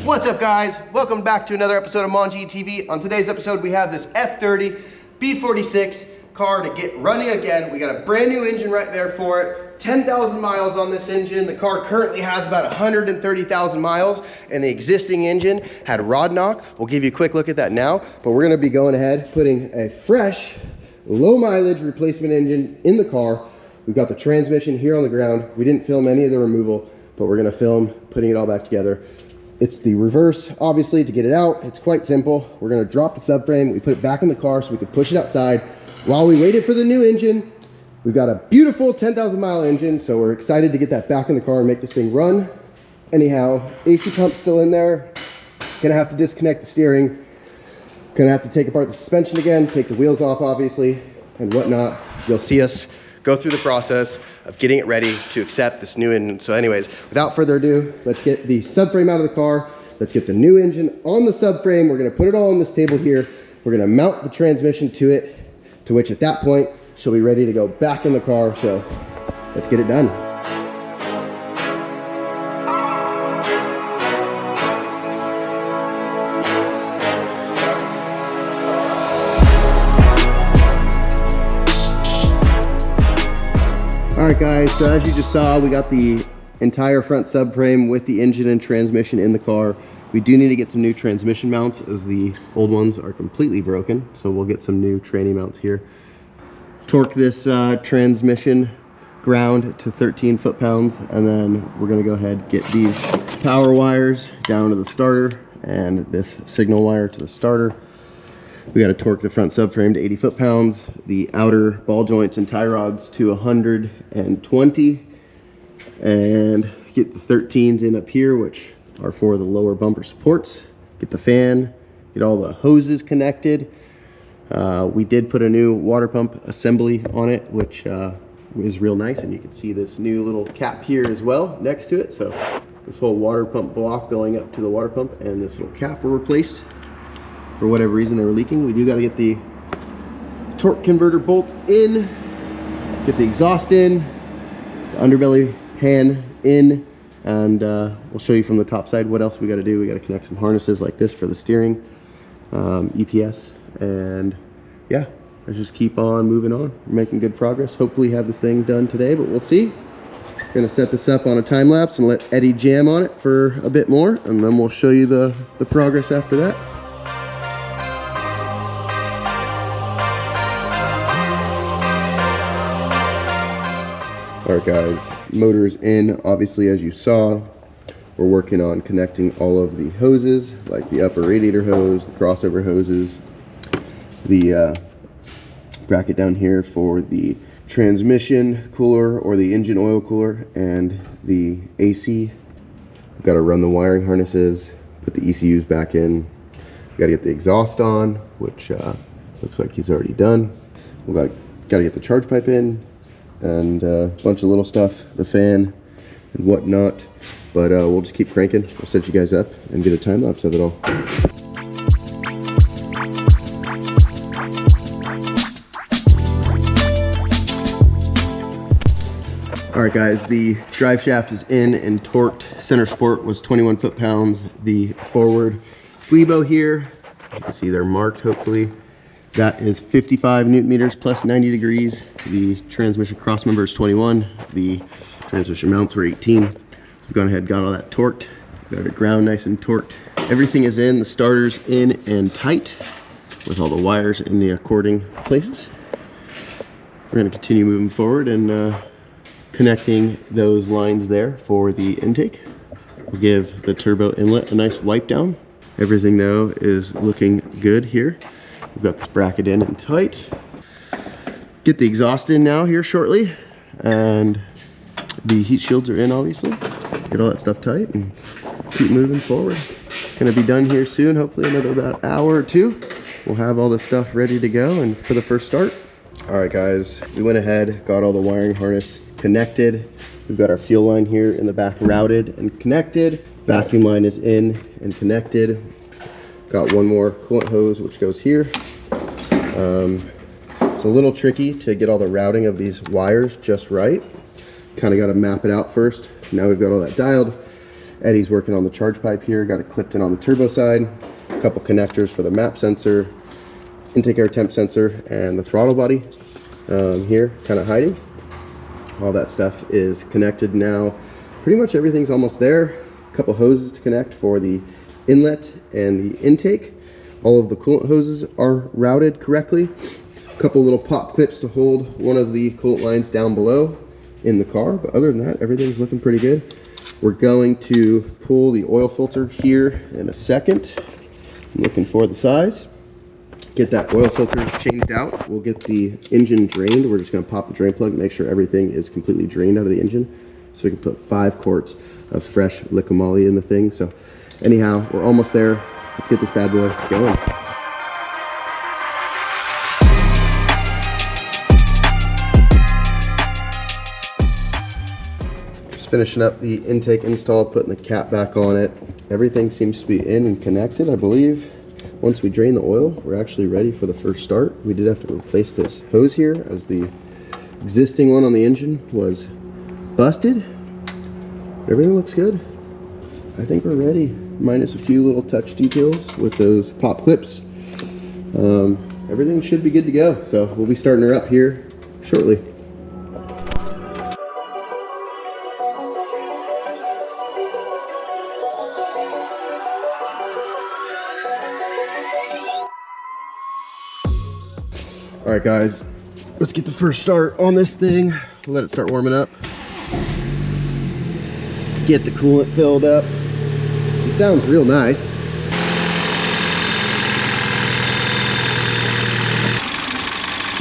What's up, guys? Welcome back to another episode of Monji TV. On today's episode, we have this F30 B46 car to get running again. We got a brand new engine right there for it. 10,000 miles on this engine. The car currently has about 130,000 miles, and the existing engine had rod knock. We'll give you a quick look at that now, but we're gonna be going ahead, putting a fresh, low mileage replacement engine in the car. We've got the transmission here on the ground. We didn't film any of the removal, but we're gonna film putting it all back together. It's the reverse, obviously, to get it out. It's quite simple. We're gonna drop the subframe. We put it back in the car so we can push it outside. While we waited for the new engine, we've got a beautiful 10,000 mile engine, so we're excited to get that back in the car and make this thing run. Anyhow, AC pump's still in there. Gonna have to disconnect the steering. Gonna have to take apart the suspension again, take the wheels off, obviously, and whatnot. You'll see us go through the process of getting it ready to accept this new engine. So anyways, without further ado, let's get the subframe out of the car. Let's get the new engine on the subframe. We're gonna put it all on this table here. We're gonna mount the transmission to it, to which at that point, she'll be ready to go back in the car. So let's get it done. All right, guys, so as you just saw, we got the entire front subframe with the engine and transmission in the car. We do need to get some new transmission mounts, as the old ones are completely broken. So we'll get some new tranny mounts here. Torque this transmission ground to 13 foot-pounds, and then we're gonna go ahead and get these power wires down to the starter and this signal wire to the starter. We got to torque the front subframe to 80 foot-pounds, the outer ball joints and tie rods to 120, and get the 13s in up here, which are for the lower bumper supports. Get the fan, get all the hoses connected. We did put a new water pump assembly on it, which is real nice, and you can see this new little cap here as well next to it. So this whole water pump block going up to the water pump and this little cap were replaced. For whatever reason they were leaking. We do got to get the torque converter bolts in, get the exhaust in, the underbelly pan in, and we'll show you from the top side what else we got to do. We got to connect some harnesses like this for the steering, EPS, and yeah, let's just keep on moving on. We're making good progress. Hopefully have this thing done today, but we'll see. Gonna set this up on a time lapse and let Eddie jam on it for a bit more, and then we'll show you the progress after that. All right, guys, motor's in. Obviously, as you saw, we're working on connecting all of the hoses, like the upper radiator hose, the crossover hoses, the bracket down here for the transmission cooler or the engine oil cooler, and the AC. We've got to run the wiring harnesses, put the ECUs back in. We've got to get the exhaust on, which looks like he's already done. We've got to get the charge pipe in, and a bunch of little stuff, the fan and whatnot, but we'll just keep cranking. We'll set you guys up and get a time lapse of it all. All right, guys, the drive shaft is in and torqued. Center sport was 21 foot-pounds. The forward Glebo here, as you can see they're marked, hopefully. That is 55 Newton meters plus 90 degrees. The transmission cross member is 21. The transmission mounts were 18. So we've gone ahead and got all that torqued. Got it ground nice and torqued. Everything is in. The starter's in and tight with all the wires in the according places. We're going to continue moving forward and connecting those lines there for the intake. We'll give the turbo inlet a nice wipe down. Everything though is looking good here. We've got this bracket in and tight. Get the exhaust in now here shortly, and the heat shields are in, obviously. Get all that stuff tight and keep moving forward. Gonna be done here soon, hopefully another about hour or two. We'll have all this stuff ready to go and for the first start. All right, guys, we went ahead, got all the wiring harness connected. We've got our fuel line here in the back routed and connected. Vacuum line is in and connected. Got one more coolant hose which goes here. It's a little tricky to get all the routing of these wires just right. Kind of got to map it out first. Now we've got all that dialed. Eddie's working on the charge pipe here. Got it clipped in on the turbo side. A couple connectors for the map sensor, intake air temp sensor, and the throttle body here, kind of hiding. All that stuff is connected now. Pretty much everything's almost there. A couple hoses to connect for the inlet and the intake. All of the coolant hoses are routed correctly. A couple little pop clips to hold one of the coolant lines down below in the car, but other than that, everything's looking pretty good. We're going to pull the oil filter here in a second. I'm looking for the size. Get that oil filter changed out. We'll get the engine drained. We're just going to pop the drain plug, make sure everything is completely drained out of the engine, so we can put 5 quarts of fresh liquid moly in the thing. So anyhow, we're almost there. Let's get this bad boy going. Just finishing up the intake install, putting the cap back on it. Everything seems to be in and connected, I believe. Once we drain the oil, we're actually ready for the first start. We did have to replace this hose here, as the existing one on the engine was busted. Everything looks good. I think we're ready, minus a few little touch details with those pop clips. Everything should be good to go. So we'll be starting her up here shortly. All right, guys, let's get the first start on this thing. Let it start warming up. Get the coolant filled up. It sounds real nice.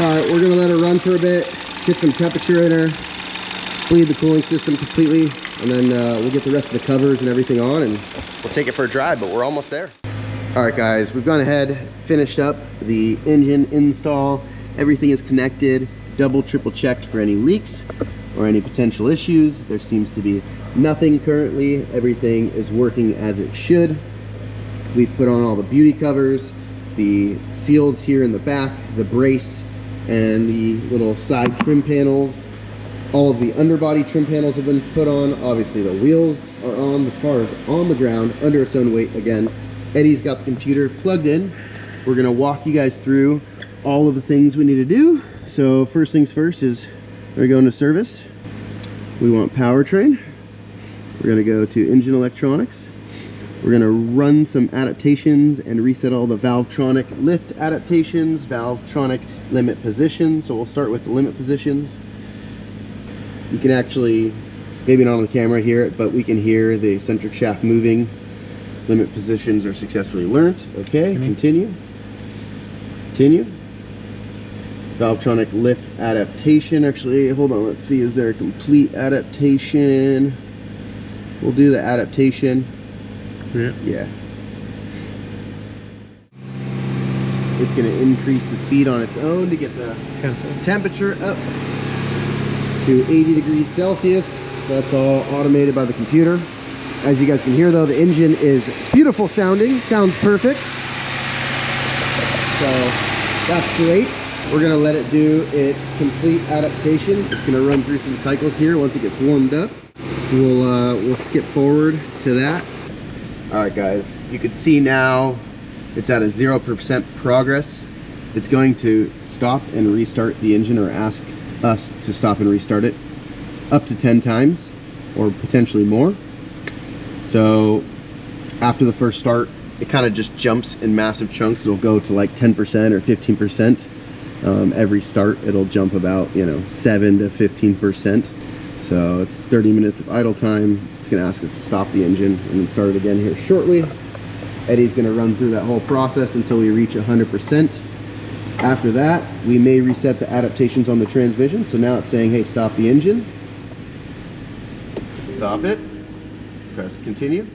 All right, we're gonna let her run for a bit, get some temperature in her, bleed the cooling system completely, and then we'll get the rest of the covers and everything on, and we'll take it for a drive, but we're almost there. All right, guys, we've gone ahead, finished up the engine install. Everything is connected, double, triple checked for any leaks or any potential issues. There seems to be nothing currently. Everything is working as it should. We've put on all the beauty covers, the seals here in the back, the brace, and the little side trim panels. All of the underbody trim panels have been put on. Obviously the wheels are on, the car is on the ground under its own weight again. Eddie's got the computer plugged in. We're gonna walk you guys through all of the things we need to do. So first things first is we're going to service. We want powertrain. We're gonna go to engine electronics. We're gonna run some adaptations and reset all the Valvetronic lift adaptations, Valvetronic limit positions. So we'll start with the limit positions. You can actually, maybe not on the camera hear it, but we can hear the eccentric shaft moving. Limit positions are successfully learned. Okay, continue. Continue. Valvetronic lift adaptation. Actually, hold on, let's see, is there a complete adaptation? We'll do the adaptation. Yeah. It's going to increase the speed on its own to get the temperature up to 80 degrees Celsius. That's all automated by the computer. As you guys can hear though, the engine is beautiful sounding, sounds perfect. So that's great. We're gonna let it do its complete adaptation. It's gonna run through some cycles here. Once it gets warmed up, we'll skip forward to that. All right, guys, you can see now it's at a 0% progress. It's going to stop and restart the engine, or ask us to stop and restart it up to 10 times or potentially more. So after the first start, it kind of just jumps in massive chunks. It'll go to like 10% or 15%. Every start, it'll jump about, 7 to 15%. So it's 30 minutes of idle time. It's gonna ask us to stop the engine and then start it again here shortly. Eddie's gonna run through that whole process until we reach 100%. After that, we may reset the adaptations on the transmission. So now it's saying, hey, stop the engine. Stop it. Press continue.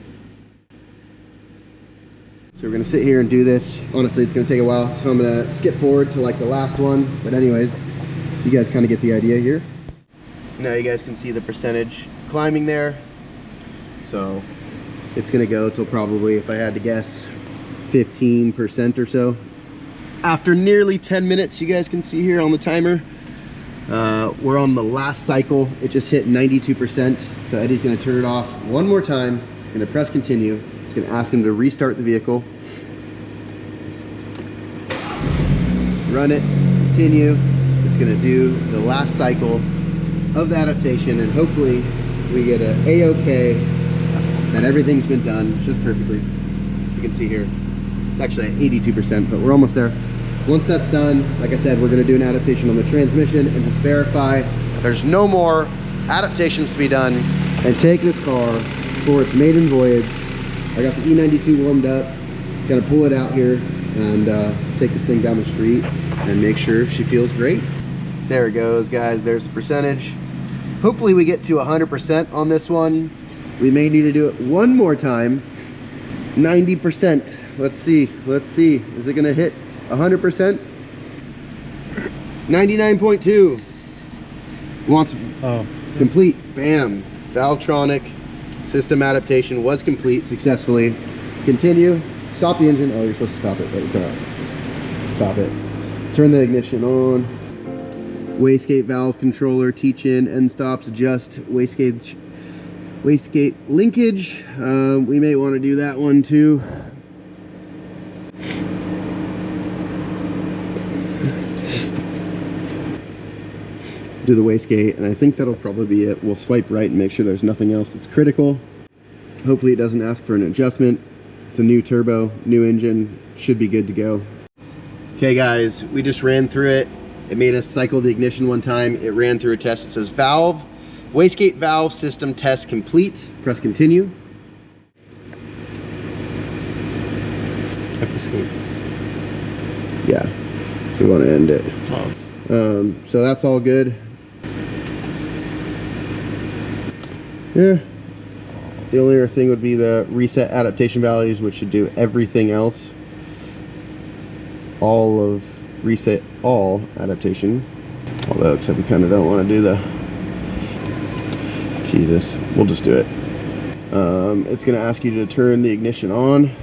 So we're gonna sit here and do this. Honestly, it's gonna take a while, so I'm gonna skip forward to like the last one. But anyways, you guys kind of get the idea here. Now you guys can see the percentage climbing there. So it's gonna go till probably, if I had to guess, 15% or so. After nearly 10 minutes, you guys can see here on the timer, we're on the last cycle. It just hit 92%. So Eddie's gonna turn it off one more time It's going to press continue. It's going to ask him to restart the vehicle. Run it, continue. It's going to do the last cycle of the adaptation, and hopefully we get a A-OK that everything's been done just perfectly. You can see here, it's actually at 82%, but we're almost there. Once that's done, like I said, we're going to do an adaptation on the transmission and just verify there's no more adaptations to be done, and take this car for its maiden voyage. I got the E92 warmed up, gonna pull it out here and take this thing down the street and make sure she feels great. There it goes, guys. There's the percentage. Hopefully we get to 100% on this one. We may need to do it one more time. 90%. Let's see. Is it gonna hit 100%? 99.2. Wants complete. Bam. Valvetronic system adaptation was complete successfully. Continue. Stop the engine. Oh, you're supposed to stop it, but it's alright. Stop it. Turn the ignition on. Wastegate valve controller, teach-in, end stops, adjust wastegate linkage. We may want to do that one too. Do the wastegate, and I think that'll probably be it. We'll swipe right and make sure there's nothing else that's critical. Hopefully it doesn't ask for an adjustment. It's a new turbo, new engine, should be good to go. Okay guys, we just ran through it. It made us cycle the ignition one time. It ran through a test. It says wastegate valve system test complete. Press continue. Yeah, we want to end it. So that's all good. Yeah, the only other thing would be the reset adaptation values, which should do everything else. Reset all adaptation. Although, except we kind of don't want to do the... Jesus, we'll just do it. It's going to ask you to turn the ignition on.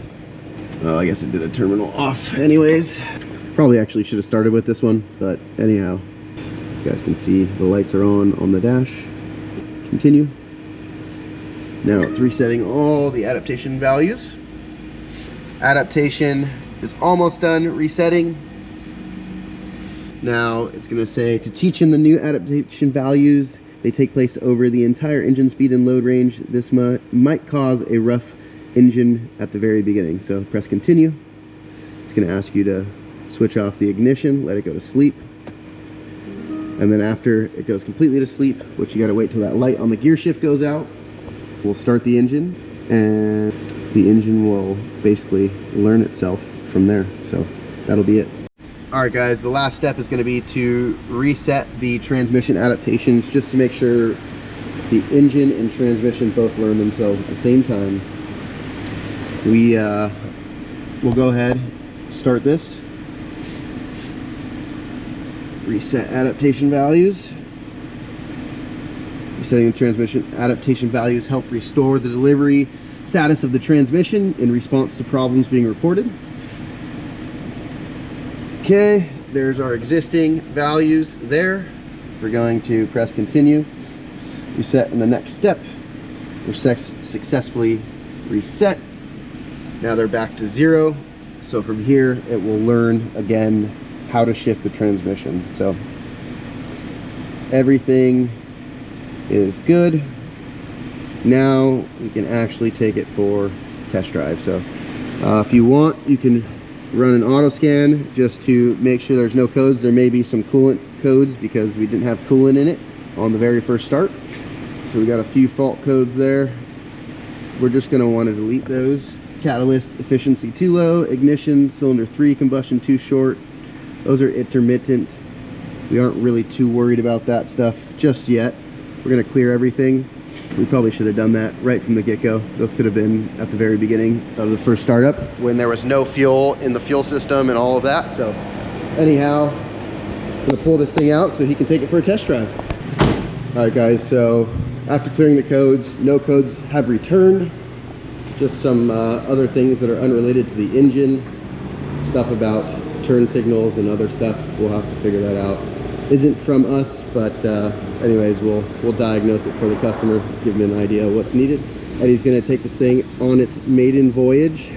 Oh, I guess it did a terminal off anyways. Probably actually should have started with this one, but anyhow. You guys can see the lights are on the dash. Continue. Now it's resetting all the adaptation values. Adaptation is almost done resetting. Now it's going to say to teach in the new adaptation values. They take place over the entire engine speed and load range. This might cause a rough engine at the very beginning. So press continue. It's going to ask you to switch off the ignition, let it go to sleep. And then after it goes completely to sleep, which you got to wait till that light on the gear shift goes out, we'll start the engine, and the engine will basically learn itself from there. So that'll be it. All right guys, the last step is going to be to reset the transmission adaptations just to make sure the engine and transmission both learn themselves at the same time. We'll go ahead, start this. Reset adaptation values. Resetting the transmission adaptation values help restore the delivery status of the transmission in response to problems being reported. Okay, there's our existing values there. We're going to press continue. Reset in the next step. We're successfully reset. Now they're back to 0. So from here, it will learn again how to shift the transmission. So everything is good. Now we can actually take it for test drive. So if you want, you can run an auto scan just to make sure there's no codes. There may be some coolant codes because we didn't have coolant in it on the very first start. So we got a few fault codes there. We're just going to want to delete those. Catalyst efficiency too low, ignition cylinder 3 combustion too short. Those are intermittent. We aren't really too worried about that stuff just yet. We're going to clear everything. We probably should have done that right from the get-go. Those could have been at the very beginning of the first startup when there was no fuel in the fuel system and all of that. So anyhow, I'm going to pull this thing out so he can take it for a test drive. All right guys, so after clearing the codes, no codes have returned. Just some other things that are unrelated to the engine. Stuff about turn signals and other stuff. We'll have to figure that out. Isn't from us, but anyways, we'll diagnose it for the customer, give them an idea of what's needed. and he's gonna take this thing on its maiden voyage.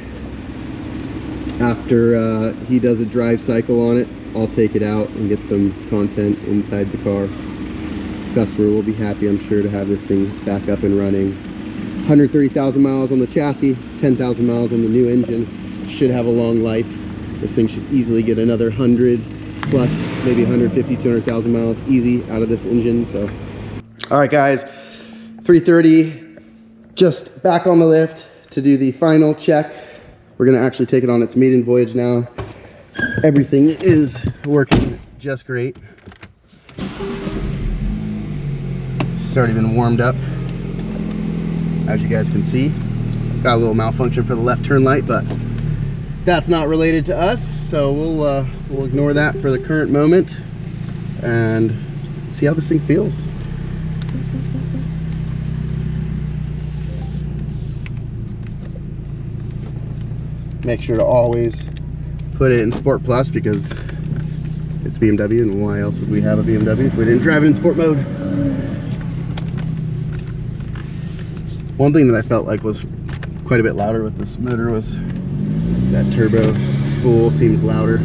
After he does a drive cycle on it, I'll take it out and get some content inside the car. Customer will be happy, I'm sure, to have this thing back up and running. 130,000 miles on the chassis, 10,000 miles on the new engine. Should have a long life. This thing should easily get another 100 plus, maybe 150, 200,000 miles easy out of this engine. So, all right, guys, 330, just back on the lift to do the final check. We're gonna actually take it on its maiden voyage now. Everything is working just great. It's already been warmed up, as you guys can see. Got a little malfunction for the left turn light, but that's not related to us, so we'll ignore that for the current moment and see how this thing feels. Make sure to always put it in Sport Plus because it's BMW, and why else would we have a BMW if we didn't drive it in sport mode? One thing that I felt like was quite a bit louder with this motor was that turbo spool seems louder.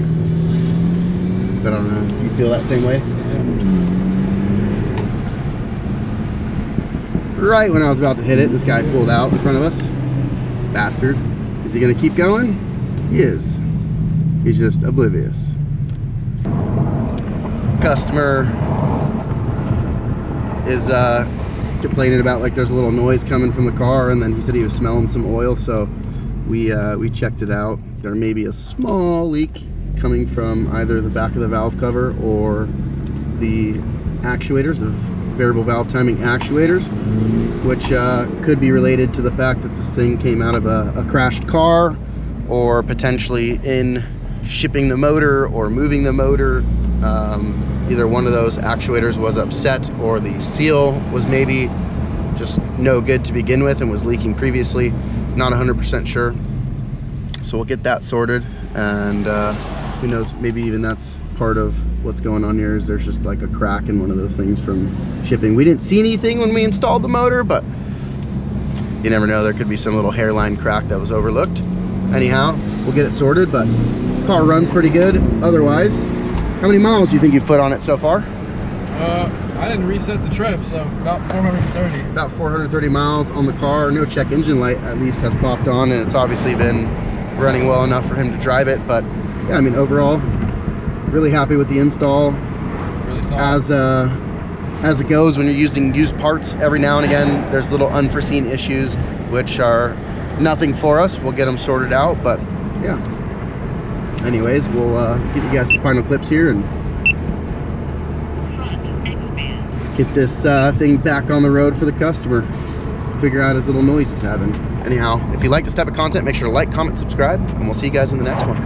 But I don't know if you feel that same way. Right when I was about to hit it, this guy pulled out in front of us. Bastard. Is he gonna keep going? He is. He's just oblivious. Customer is complaining about like there's a little noise coming from the car, and then he said he was smelling some oil, so we checked it out. There may be a small leak coming from either the back of the valve cover or the actuators, the variable valve timing actuators, which could be related to the fact that this thing came out of a crashed car, or potentially in shipping the motor or moving the motor. Either one of those actuators was upset, or the seal was maybe just no good to begin with and was leaking previously. Not 100% sure, so we'll get that sorted, and who knows, maybe even that's part of what's going on here, is there's just like a crack in one of those things from shipping. We didn't see anything when we installed the motor, but you never know, there could be some little hairline crack that was overlooked. Anyhow, we'll get it sorted, but car runs pretty good otherwise. How many miles do you think you've put on it so far? I didn't reset the trip, so about 430. About 430 miles on the car. No check engine light at least has popped on, and it's obviously been running well enough for him to drive it. But yeah, I mean, overall, really happy with the install. Really solid. As it goes, when you're using used parts, every now and again there's little unforeseen issues which are nothing for us. We'll get them sorted out, but yeah. Anyways, we'll give you guys some final clips here and get this thing back on the road for the customer. Figure out his little noise he's having. Anyhow, if you like this type of content, make sure to like, comment, subscribe, and we'll see you guys in the next one.